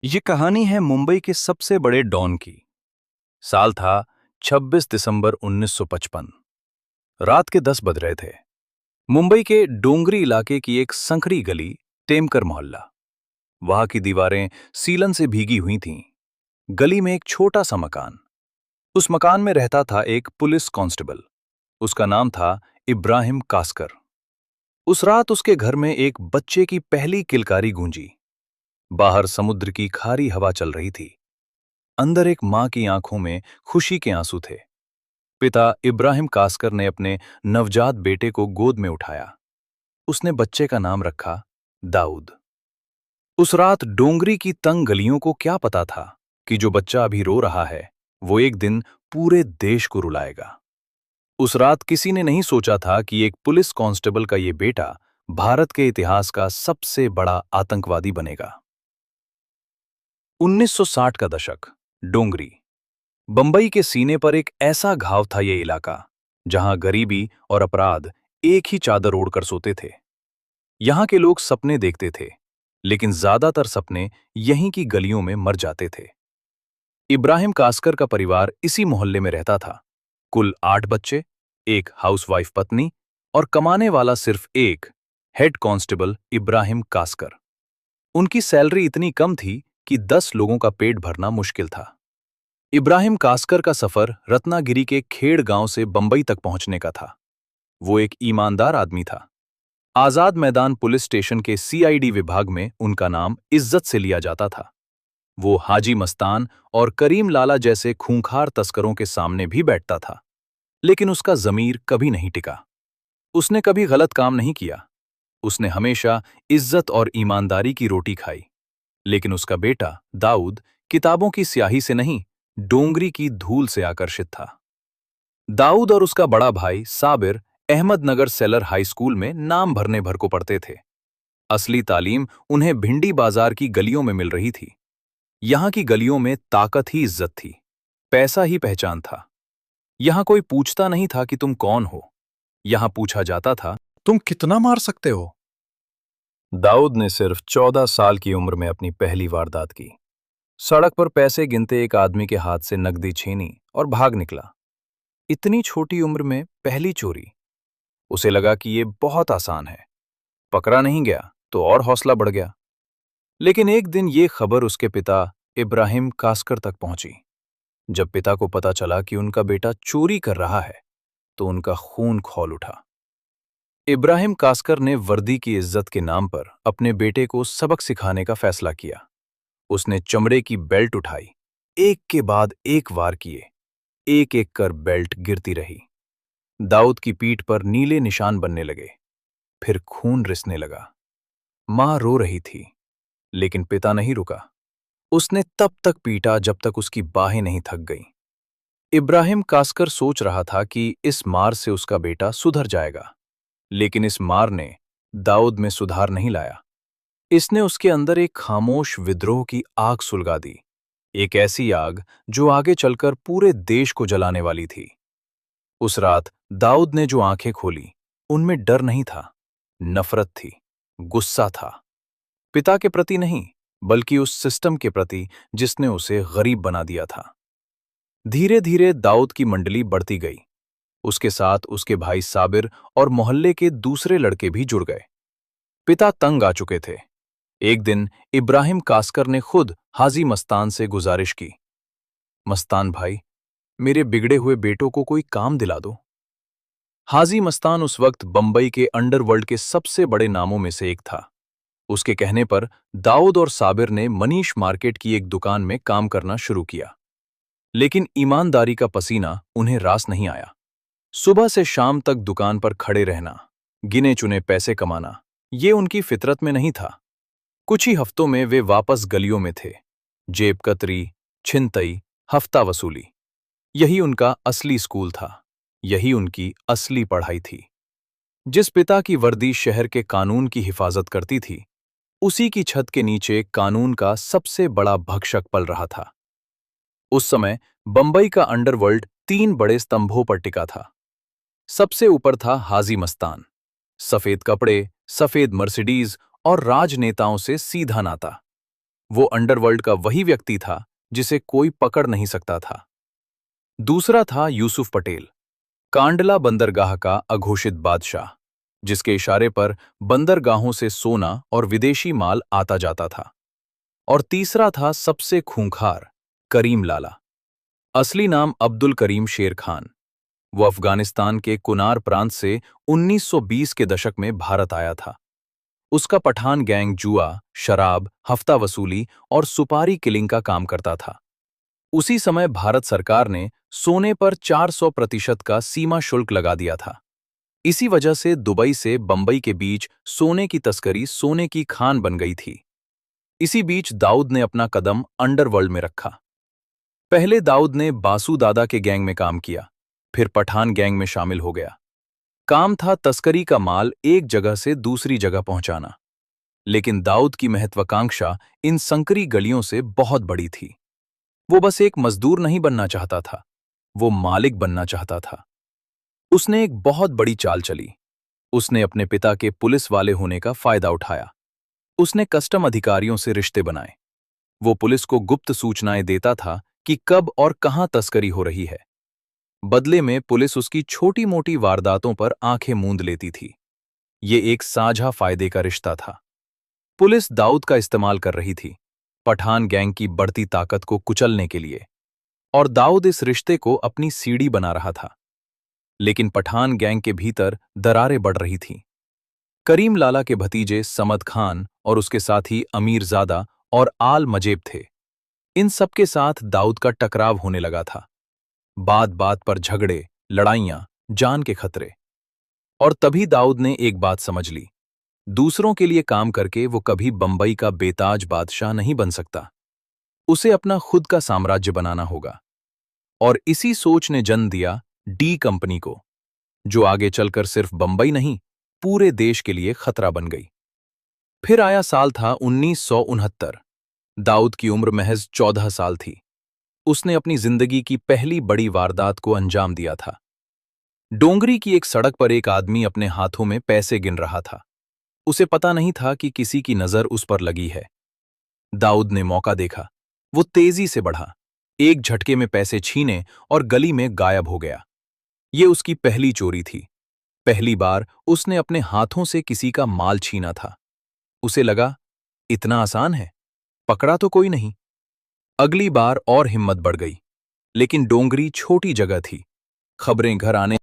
ये कहानी है मुंबई के सबसे बड़े डॉन की। साल था 26 दिसंबर 1955। रात के 10 बज रहे थे। मुंबई के डोंगरी इलाके की एक संकरी गली, टेमकर मोहल्ला। वहां की दीवारें सीलन से भीगी हुई थीं। गली में एक छोटा सा मकान। उस मकान में रहता था एक पुलिस कांस्टेबल। उसका नाम था इब्राहिम कास्कर। उस रात उसके घर में एक बच्चे की पहली किलकारी गूंजी। बाहर समुद्र की खारी हवा चल रही थी। अंदर एक मां की आंखों में खुशी के आंसू थे। पिता इब्राहिम कास्कर ने अपने नवजात बेटे को गोद में उठाया। उसने बच्चे का नाम रखा दाऊद। उस रात डोंगरी की तंग गलियों को क्या पता था कि जो बच्चा अभी रो रहा है वो एक दिन पूरे देश को रुलाएगा। उस रात किसी ने नहीं सोचा था कि एक पुलिस कांस्टेबल का ये बेटा भारत के इतिहास का सबसे बड़ा आतंकवादी बनेगा। 1960 का दशक। डोंगरी बंबई के सीने पर एक ऐसा घाव था। ये इलाका जहां गरीबी और अपराध एक ही चादर ओढ़कर सोते थे। यहां के लोग सपने देखते थे, लेकिन ज्यादातर सपने यहीं की गलियों में मर जाते थे। इब्राहिम कास्कर का परिवार इसी मोहल्ले में रहता था। कुल 8 बच्चे, एक हाउसवाइफ पत्नी और कमाने वाला सिर्फ एक, हेड कांस्टेबल इब्राहिम कास्कर। उनकी सैलरी इतनी कम थी कि 10 लोगों का पेट भरना मुश्किल था। इब्राहिम कास्कर का सफर रत्नागिरी के खेड़ गांव से बंबई तक पहुंचने का था। वो एक ईमानदार आदमी था। आजाद मैदान पुलिस स्टेशन के सीआईडी विभाग में उनका नाम इज्जत से लिया जाता था। वो हाजी मस्तान और करीम लाला जैसे खूंखार तस्करों के सामने भी बैठता था, लेकिन उसका जमीर कभी नहीं टिका। उसने कभी गलत काम नहीं किया। उसने हमेशा इज्जत और ईमानदारी की रोटी खाई। लेकिन उसका बेटा दाऊद किताबों की स्याही से नहीं, डोंगरी की धूल से आकर्षित था। दाऊद और उसका बड़ा भाई Sabir Ahmednagar seller high school में नाम भरने भर को पढ़ते थे। असली तालीम उन्हें भिंडी बाजार की गलियों में मिल रही थी। यहां की गलियों में ताकत ही इज्जत थी, पैसा ही पहचान था। यहां कोई पूछता नहीं था कि तुम कौन हो। यहां पूछा जाता था, तुम कितना मार सकते हो। दाऊद ने सिर्फ 14 साल की उम्र में अपनी पहली वारदात की। सड़क पर पैसे गिनते एक आदमी के हाथ से नकदी छीनी और भाग निकला। इतनी छोटी उम्र में पहली चोरी। उसे लगा कि ये बहुत आसान है। पकड़ा नहीं गया तो और हौसला बढ़ गया। लेकिन एक दिन ये खबर उसके पिता इब्राहिम कास्कर तक पहुंची। जब पिता को पता चला कि उनका बेटा चोरी कर रहा है तो उनका खून खौल उठा। इब्राहिम कास्कर ने वर्दी की इज्जत के नाम पर अपने बेटे को सबक सिखाने का फैसला किया। उसने चमड़े की बेल्ट उठाई, एक के बाद एक वार किए। एक एक कर बेल्ट गिरती रही। दाऊद की पीठ पर नीले निशान बनने लगे। फिर खून रिसने लगा। मां रो रही थी, लेकिन पिता नहीं रुका। उसने तब तक पीटा जब तक उसकी बाहें नहीं थक गईं। इब्राहिम कास्कर सोच रहा था कि इस मार से उसका बेटा सुधर जाएगा, लेकिन इस मार ने दाऊद में सुधार नहीं लाया। इसने उसके अंदर एक खामोश विद्रोह की आग सुलगा दी। एक ऐसी आग जो आगे चलकर पूरे देश को जलाने वाली थी। उस रात दाऊद ने जो आंखें खोली, उनमें डर नहीं था, नफरत थी, गुस्सा था। पिता के प्रति नहीं, बल्कि उस सिस्टम के प्रति जिसने उसे गरीब बना दिया था। धीरे धीरे दाऊद की मंडली बढ़ती गई। उसके साथ उसके भाई साबिर और मोहल्ले के दूसरे लड़के भी जुड़ गए। पिता तंग आ चुके थे। एक दिन इब्राहिम कास्कर ने खुद हाजी मस्तान से गुजारिश की, मस्तान भाई, मेरे बिगड़े हुए बेटों को कोई काम दिला दो। हाजी मस्तान उस वक्त बंबई के अंडरवर्ल्ड के सबसे बड़े नामों में से एक था। उसके कहने पर दाऊद और साबिर ने मनीष मार्केट की एक दुकान में काम करना शुरू किया। लेकिन ईमानदारी का पसीना उन्हें रास नहीं आया। सुबह से शाम तक दुकान पर खड़े रहना, गिने चुने पैसे कमाना, ये उनकी फितरत में नहीं था। कुछ ही हफ्तों में वे वापस गलियों में थे। जेब कतरी, छिनतई, हफ्ता वसूली, यही उनका असली स्कूल था। यही उनकी असली पढ़ाई थी। जिस पिता की वर्दी शहर के कानून की हिफाजत करती थी, उसी की छत के नीचे कानून का सबसे बड़ा भक्षक पल रहा था। उस समय बंबई का अंडरवर्ल्ड 3 बड़े स्तंभों पर टिका था। सबसे ऊपर था हाजी मस्तान, सफेद कपड़े, सफेद मर्सिडीज और राजनेताओं से सीधा नाता। वो अंडरवर्ल्ड का वही व्यक्ति था जिसे कोई पकड़ नहीं सकता था। दूसरा था यूसुफ पटेल, कांडला बंदरगाह का अघोषित बादशाह, जिसके इशारे पर बंदरगाहों से सोना और विदेशी माल आता जाता था। और तीसरा था सबसे खूंखार, करीम लाला, असली नाम अब्दुल करीम शेर खान। वो अफगानिस्तान के कुनार प्रांत से 1920 के दशक में भारत आया था। उसका पठान गैंग जुआ, शराब, हफ्ता वसूली और सुपारी किलिंग का काम करता था। उसी समय भारत सरकार ने सोने पर 400% का सीमा शुल्क लगा दिया था। इसी वजह से दुबई से बंबई के बीच सोने की तस्करी सोने की खान बन गई थी। इसी बीच दाऊद ने अपना कदम अंडरवर्ल्ड में रखा। पहले दाऊद ने बासु दादा के गैंग में काम किया, फिर पठान गैंग में शामिल हो गया। काम था तस्करी का माल एक जगह से दूसरी जगह पहुंचाना। लेकिन दाऊद की महत्वाकांक्षा इन संकरी गलियों से बहुत बड़ी थी। वो बस एक मजदूर नहीं बनना चाहता था, वो मालिक बनना चाहता था। उसने एक बहुत बड़ी चाल चली। उसने अपने पिता के पुलिस वाले होने का फायदा उठाया। उसने कस्टम अधिकारियों से रिश्ते बनाए। वो पुलिस को गुप्त सूचनाएं देता था कि कब और कहां तस्करी हो रही है। बदले में पुलिस उसकी छोटी-मोटी वारदातों पर आंखें मूंद लेती थी। ये एक साझा फायदे का रिश्ता था। पुलिस दाऊद का इस्तेमाल कर रही थी, पठान गैंग की बढ़ती ताकत को कुचलने के लिए, और दाऊद इस रिश्ते को अपनी सीढ़ी बना रहा था। लेकिन पठान गैंग के भीतर दरारें बढ़ रही थीं। करीम लाला के भतीजे समद खान और उसके साथी अमीरजादा और आल मजेब थे। इन सबके साथ दाऊद का टकराव होने लगा था। बात-बात पर झगड़े, लड़ाइयां, जान के खतरे। और तभी दाऊद ने एक बात समझ ली। दूसरों के लिए काम करके वो कभी बंबई का बेताज बादशाह नहीं बन सकता। उसे अपना खुद का साम्राज्य बनाना होगा। और इसी सोच ने जन्म दिया डी कंपनी को, जो आगे चलकर सिर्फ बंबई नहीं, पूरे देश के लिए खतरा बन गई। फिर आया साल था 1969। दाऊद की उम्र महज 14 साल थी। उसने अपनी जिंदगी की पहली बड़ी वारदात को अंजाम दिया था। डोंगरी की एक सड़क पर एक आदमी अपने हाथों में पैसे गिन रहा था। उसे पता नहीं था कि किसी की नजर उस पर लगी है। दाऊद ने मौका देखा। वो तेजी से बढ़ा, एक झटके में पैसे छीने और गली में गायब हो गया। ये उसकी पहली चोरी थी। पहली बार उसने अपने हाथों से किसी का माल छीना था। उसे लगा, इतना आसान है, पकड़ा तो कोई नहीं। अगली बार और हिम्मत बढ़ गई। लेकिन डोंगरी छोटी जगह थी। खबरें घर आने